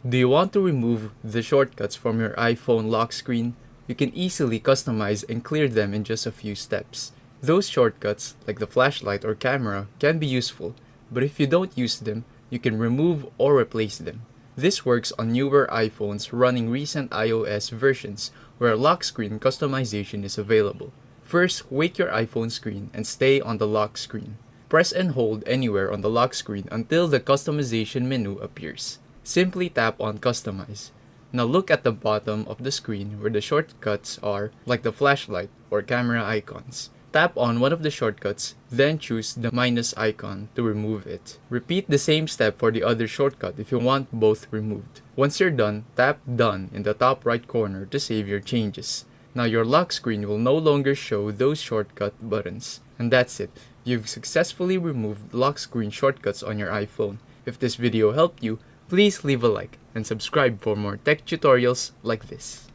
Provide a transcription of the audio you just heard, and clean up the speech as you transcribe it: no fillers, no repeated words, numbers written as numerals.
Do you want to remove the shortcuts from your iPhone lock screen? You can easily customize and clear them in just a few steps. Those shortcuts, like the flashlight or camera, can be useful, but if you don't use them, you can remove or replace them. This works on newer iPhones running recent iOS versions where lock screen customization is available. First, wake your iPhone screen and stay on the lock screen. Press and hold anywhere on the lock screen until the customization menu appears. Simply tap on Customize. Now look at the bottom of the screen where the shortcuts are, like the flashlight or camera icons. Tap on one of the shortcuts, then choose the minus icon to remove it. Repeat the same step for the other shortcut if you want both removed. Once you're done, tap Done in the top right corner to save your changes. Now your lock screen will no longer show those shortcut buttons. And that's it. You've successfully removed lock screen shortcuts on your iPhone. If this video helped you, please leave a like and subscribe for more tech tutorials like this.